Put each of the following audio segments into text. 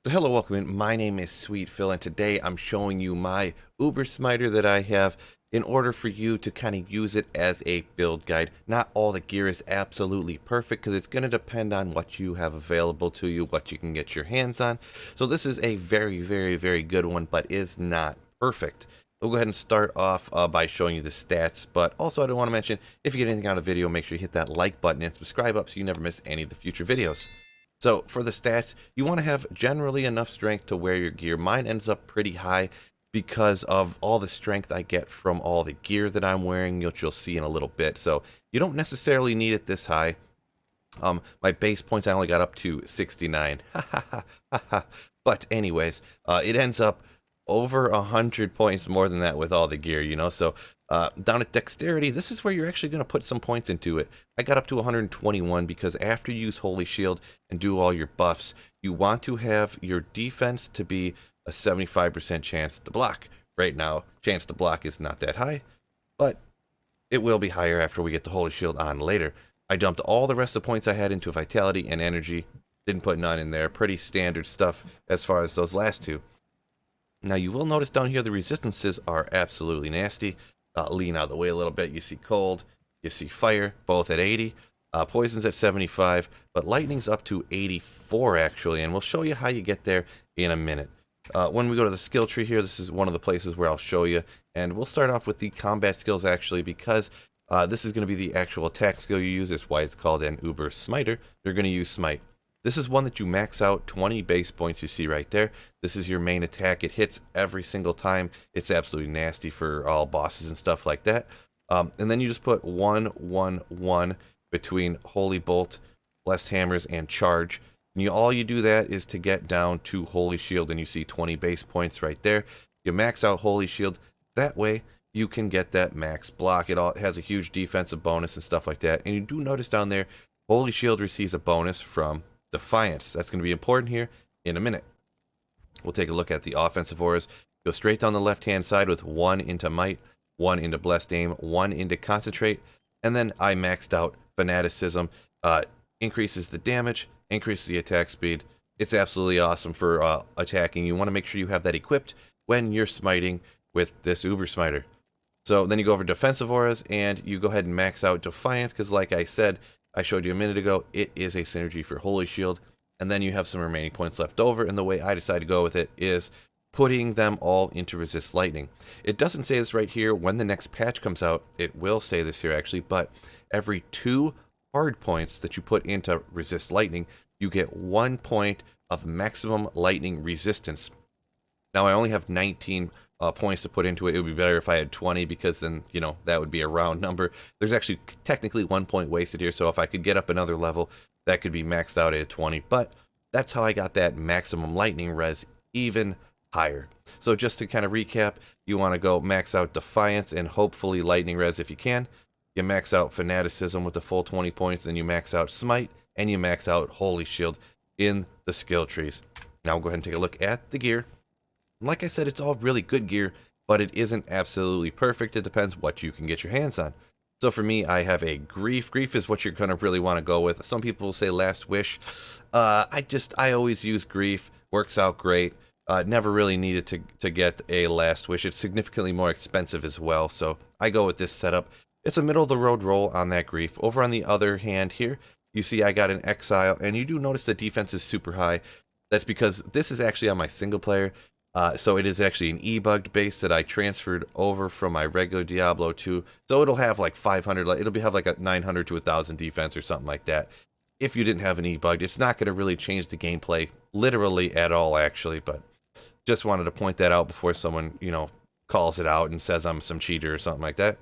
So hello, welcome in. My name is Sweet Phil, and today I'm showing you my Uber Smiter that I have in order for you to kind of use it as a build guide. Not all the gear is absolutely perfect because it's going to depend on what you have available to you, what you can get your hands on. So this is a very good one, but is not perfect. We'll go ahead and start off by showing you the stats, but also I do want to mention, if you get anything out of the video, make sure you hit that like button and subscribe up so you never miss any of the future videos. So for the stats, you want to have generally enough strength to wear your gear. Mine ends up pretty high because of all the strength I get from all the gear that I'm wearing, which you'll see in a little bit. So you don't necessarily need it this high. My base points I only got up to 69. But anyways, it ends up over 100 points more than that with all the gear, So down at dexterity, this is where you're actually going to put some points into it. I got up to 121 because after you use Holy Shield and do all your buffs, you want to have your defense to be a 75% chance to block. Right now, chance to block is not that high, but it will be higher after we get the Holy Shield on later. I dumped all the rest of the points I had into Vitality and Energy. Didn't put none in there. Pretty standard stuff as far as those last two. Now you will notice down here the resistances are absolutely nasty. Lean out of the way a little bit. You see cold, you see fire, both at 80. Poison's at 75, but lightning's up to 84 actually, and we'll show you how you get there in a minute. When we go to the skill tree here, this is one of the places where I'll show you, and we'll start off with the combat skills actually, because this is going to be the actual attack skill you use. That's why it's called an Uber Smiter. You're going to use Smite. This is one that you max out 20 base points, you see right there. This is your main attack. It hits every single time. It's absolutely nasty for all bosses and stuff like that. And then you just put 1-1-1 between Holy Bolt, Blessed Hammers, and Charge. And all you do that is to get down to Holy Shield, and you see 20 base points right there. You max out Holy Shield. That way, you can get that max block. It has a huge defensive bonus and stuff like that. And you do notice down there, Holy Shield receives a bonus from Defiance. That's going to be important here in a minute. We'll take a look at the offensive auras. Go straight down the left-hand side with 1 into Might, 1 into Blessed Aim, 1 into Concentrate, and then I maxed out Fanaticism. Increases the damage, increases the attack speed. It's absolutely awesome for attacking. You want to make sure you have that equipped when you're smiting with this Uber Smiter. So then you go over defensive auras, and you go ahead and max out Defiance, because like I said, I showed you a minute ago, it is a synergy for Holy Shield, and then you have some remaining points left over, and the way I decided to go with it is putting them all into Resist Lightning. It doesn't say this right here. When the next patch comes out, it will say this here actually, but every 2 hard points that you put into Resist Lightning, you get 1 point of maximum lightning resistance. Now I only have 19 points to put into it. It would be better if I had 20, because then, that would be a round number. There's actually technically 1 point wasted here, so if I could get up another level, that could be maxed out at 20. But that's how I got that maximum lightning res even higher. So just to kind of recap, you want to go max out Defiance and hopefully lightning res if you can. You max out Fanaticism with the full 20 points, then you max out Smite, and you max out Holy Shield in the skill trees. Now we'll go ahead and take a look at the gear. Like I said, it's all really good gear, but it isn't absolutely perfect. It depends what you can get your hands on. So for me, I have a Grief. Grief is what you're going to really want to go with. Some people will say Last Wish. I always use Grief. Works out great. Never really needed to get a Last Wish. It's significantly more expensive as well, so I go with this setup. It's a middle-of-the-road roll on that Grief. Over on the other hand here, you see I got an Exile, and you do notice the defense is super high. That's because this is actually on my single player. So it is actually an e-bugged base that I transferred over from my regular Diablo to. So it'll have like 500, it'll have like a 900 to 1,000 defense or something like that. If you didn't have an e-bugged, it's not going to really change the gameplay literally at all, actually. But just wanted to point that out before someone, calls it out and says I'm some cheater or something like that.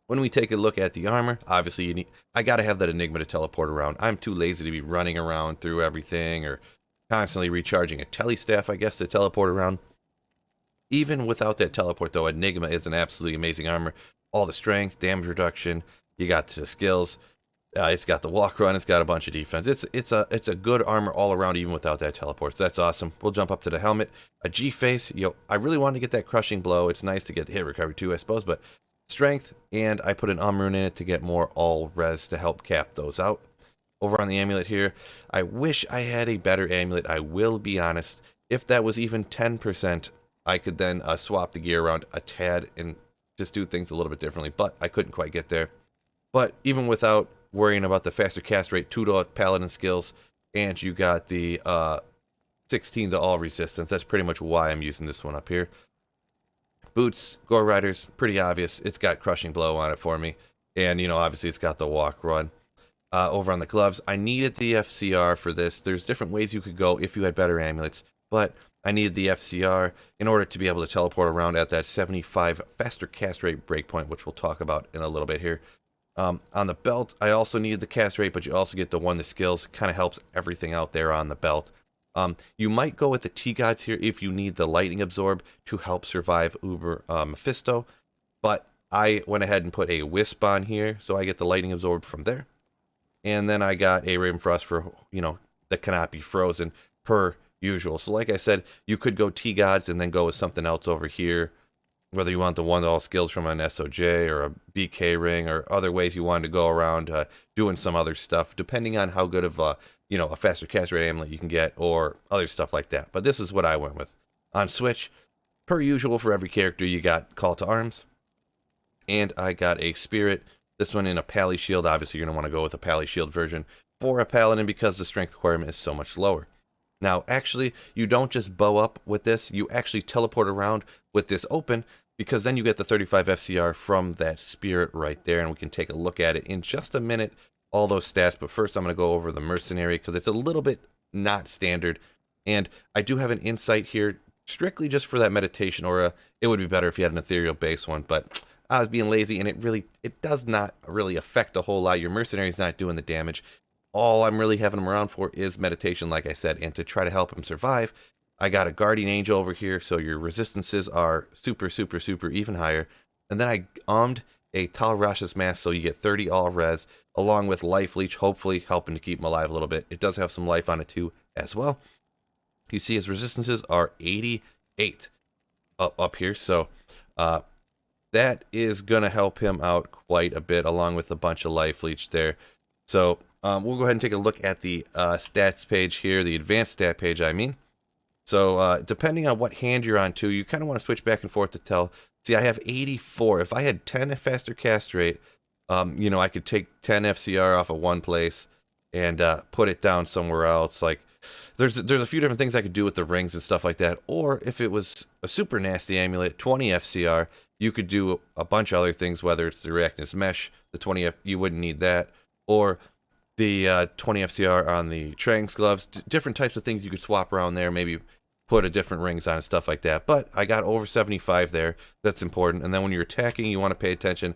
When we take a look at the armor, obviously I got to have that Enigma to teleport around. I'm too lazy to be running around through everything or constantly recharging a Tele staff, I guess, to teleport around. Even without that teleport, though, Enigma is an absolutely amazing armor. All the strength, damage reduction, you got the skills. It's got the walk run. It's got a bunch of defense. It's a good armor all around, even without that teleport. So that's awesome. We'll jump up to the helmet. A G-face. I really wanted to get that crushing blow. It's nice to get the hit recovery too, I suppose. But strength, and I put an rune in it to get more all res to help cap those out. Over on the amulet here, I wish I had a better amulet, I will be honest. If that was even 10%, I could then swap the gear around a tad and just do things a little bit differently, but I couldn't quite get there. But even without worrying about the faster cast rate, 2 to paladin skills, and you got the 16 to all resistance, that's pretty much why I'm using this one up here. Boots, Gore Riders, pretty obvious. It's got Crushing Blow on it for me. And, you know, obviously it's got the Walk Run. Over on the gloves, I needed the FCR for this. There's different ways you could go if you had better amulets, but I needed the FCR in order to be able to teleport around at that 75 faster cast rate breakpoint, which we'll talk about in a little bit here. On the belt, I also needed the cast rate, but you also get the 1 to skills. Kind of helps everything out there on the belt. You might go with the T-Gods here if you need the Lightning Absorb to help survive Uber Mephisto, but I went ahead and put a Wisp on here, so I get the Lightning Absorb from there. And then I got a Ravenfrost for, you know, that cannot be frozen per usual. So like I said, you could go T-Gods and then go with something else over here, whether you want the 1 to all skills from an SOJ or a BK ring or other ways you wanted to go around doing some other stuff, depending on how good of you know, a faster cast rate amulet you can get or other stuff like that. But this is what I went with. On Switch, per usual for every character, you got Call to Arms. And I got a Spirit. This one in a Pally Shield. Obviously, you're going to want to go with a Pally Shield version for a Paladin because the strength requirement is so much lower. Now, actually, you don't just bow up with this. You actually teleport around with this open because then you get the 35 FCR from that Spirit right there. And we can take a look at it in just a minute, all those stats. But first, I'm going to go over the Mercenary because it's a little bit not standard. And I do have an insight here strictly just for that meditation aura. It would be better if you had an ethereal base one, but I was being lazy, and it does not really affect a whole lot. Your Mercenary's not doing the damage. All I'm really having him around for is meditation, like I said, and to try to help him survive. I got a Guardian Angel over here, so your resistances are super, super, super even higher. And then I a Tal Rasha's Mask, so you get 30 all res, along with Life Leech, hopefully helping to keep him alive a little bit. It does have some life on it too, as well. You see his resistances are 88 up here, so that is going to help him out quite a bit, along with a bunch of Life Leech there. So we'll go ahead and take a look at the stats page here, the advanced stat page, I mean. So depending on what hand you're on too, you kind of want to switch back and forth to tell. See, I have 84. If I had 10 faster cast rate, you know, I could take 10 FCR off of one place and put it down somewhere else. Like, there's a few different things I could do with the rings and stuff like that. Or if it was a super nasty amulet, 20 FCR, you could do a bunch of other things, whether it's the Reactance Mesh, the 20F, you wouldn't need that, or the 20 FCR on the Tranks gloves, different types of things you could swap around there, maybe put a different rings on and stuff like that. But I got over 75 there, that's important. And then when you're attacking, you want to pay attention.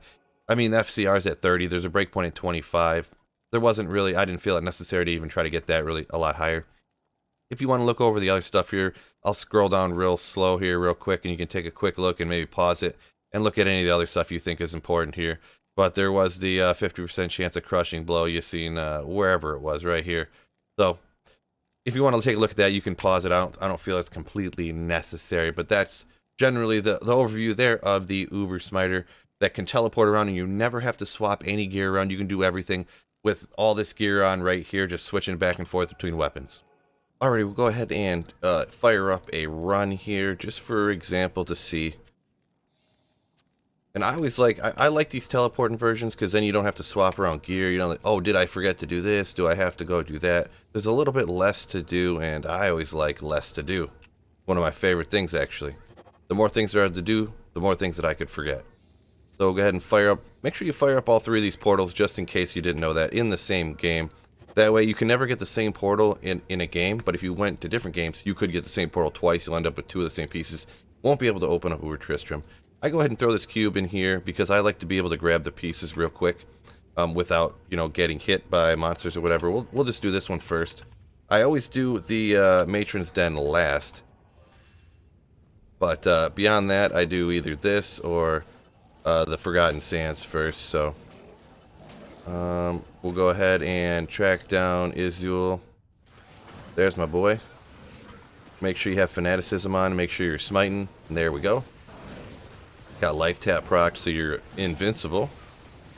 I mean, the FCR is at 30, there's a breakpoint at 25. There wasn't really, I didn't feel it necessary to even try to get that really a lot higher. If you want to look over the other stuff here, I'll scroll down real slow here real quick, and you can take a quick look and maybe pause it and look at any of the other stuff you think is important here. But there was the 50% chance of Crushing Blow you seen wherever it was, right here. So if you want to take a look at that, you can pause it. I don't feel it's completely necessary, but that's generally the overview there of the Uber Smiter that can teleport around, and you never have to swap any gear around. You can do everything with all this gear on right here, just switching back and forth between weapons. Alrighty, we'll go ahead and fire up a run here, just for example to see. And I always I like these teleporting versions because then you don't have to swap around gear. You know, like, oh, did I forget to do this? Do I have to go do that? There's a little bit less to do, and I always like less to do. One of my favorite things, actually. The more things there are to do, the more things that I could forget. So go ahead and fire up. Make sure you fire up all 3 of these portals, just in case you didn't know that, in the same game. That way you can never get the same portal in a game, but if you went to different games, you could get the same portal twice. You'll end up with 2 of the same pieces. Won't be able to open up Uber Tristram. I go ahead and throw this cube in here because I like to be able to grab the pieces real quick without, you know, getting hit by monsters or whatever. We'll just do this one first. I always do the Matron's Den last. But beyond that, I do either this or the Forgotten Sands first. So we'll go ahead and track down Izul. There's my boy. Make sure you have Fanaticism on. Make sure you're smiting. And there we go. Got life tap proc, so you're invincible.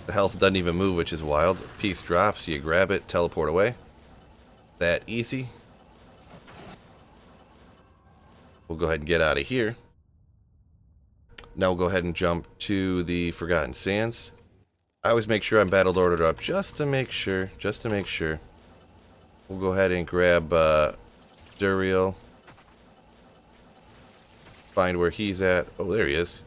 The health doesn't even move, which is wild. Piece drops, you grab it, teleport away. That easy. We'll go ahead and get out of here. Now we'll go ahead and jump to the Forgotten Sands. I always make sure I'm battle ordered up just to make sure. We'll go ahead and grab Duriel. Find where he's at. Oh, there he is.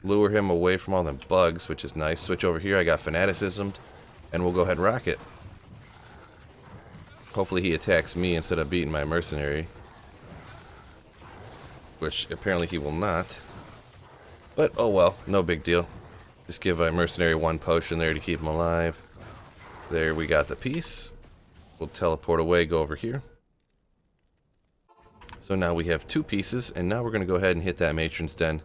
Lure him away from all them bugs, which is nice. Switch over here. I got Fanaticism. And we'll go ahead and rock it. Hopefully he attacks me instead of beating my Mercenary. Which apparently he will not. But, oh well. No big deal. Just give my Mercenary one potion there to keep him alive. There, we got the piece. We'll teleport away, go over here. So now we have 2 pieces, and now we're going to go ahead and hit that Matron's Den.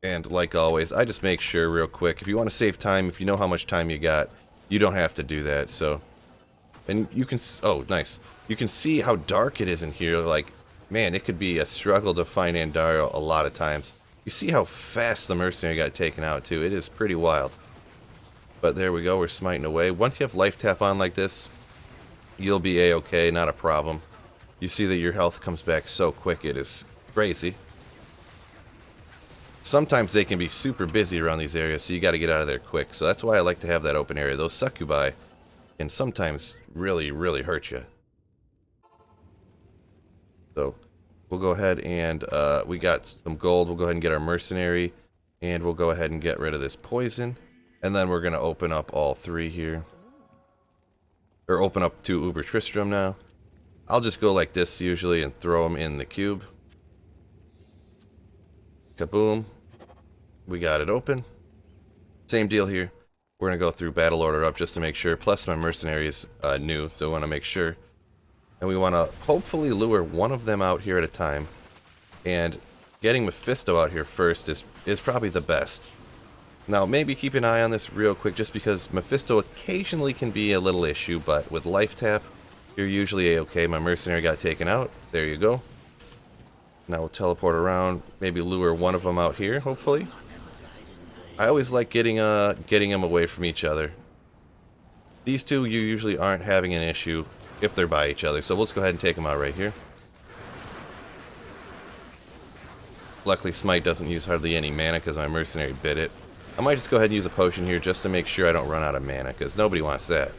And like always, I just make sure real quick, if you want to save time, if you know how much time you got, you don't have to do that, so. And you can, oh, nice. You can see how dark it is in here, like, man, it could be a struggle to find Andariel a lot of times. You see how fast the Mercenary got taken out, too. It is pretty wild. But there we go, we're smiting away. Once you have life tap on like this, you'll be a-okay, not a problem. You see that your health comes back so quick, it is crazy. Sometimes they can be super busy around these areas, so you got to get out of there quick. So that's why I like to have that open area. Those succubi can sometimes really, really hurt you. So we'll go ahead and we got some gold. We'll go ahead and get our Mercenary, and we'll go ahead and get rid of this poison. And then we're going to open up all 3 here. Or open up 2 Uber Tristram now. I'll just go like this usually and throw them in the cube. Kaboom. We got it open. Same deal here. We're going to go through battle order up just to make sure. Plus my Mercenary is new, so we want to make sure. And we want to hopefully lure one of them out here at a time. And getting Mephisto out here first is probably the best. Now, maybe keep an eye on this real quick, just because Mephisto occasionally can be a little issue, but with life tap, you're usually a-okay. My Mercenary got taken out. There you go. Now we'll teleport around, maybe lure one of them out here, hopefully. I always like getting them away from each other. These 2, you usually aren't having an issue if they're by each other, so let's go ahead and take them out right here. Luckily, Smite doesn't use hardly any mana because my Mercenary bit it. I might just go ahead and use a potion here just to make sure I don't run out of mana, because nobody wants that.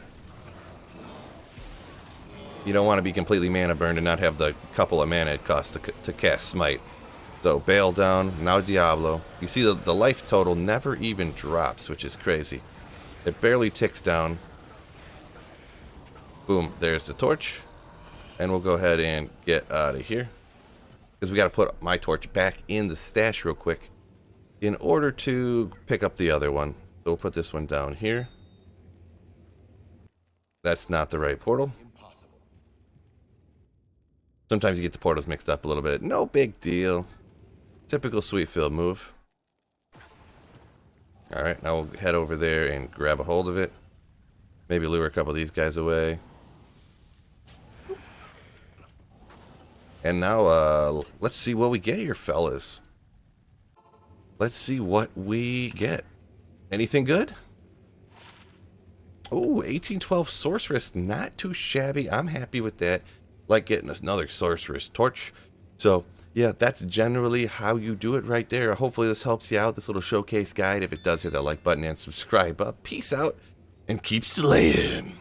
You don't want to be completely mana burned and not have the couple of mana it costs to cast Smite. So, bail down, now Diablo. You see the life total never even drops, which is crazy. It barely ticks down. Boom, there's the torch. And we'll go ahead and get out of here. Because we got to put my torch back in the stash real quick in order to pick up the other one. So we'll put this one down here. That's not the right portal. Sometimes you get the portals mixed up a little bit. No big deal. Typical Sweetfield move. Alright, now we'll head over there and grab a hold of it. Maybe lure a couple of these guys away. And now, let's see what we get here, fellas. Let's see what we get. Anything good? Oh, 1812 Sorceress. Not too shabby. I'm happy with that. Like getting us another Sorceress Torch. So, yeah, that's generally how you do it right there. Hopefully this helps you out, this little showcase guide. If it does, hit that like button and subscribe. Peace out, and keep slaying.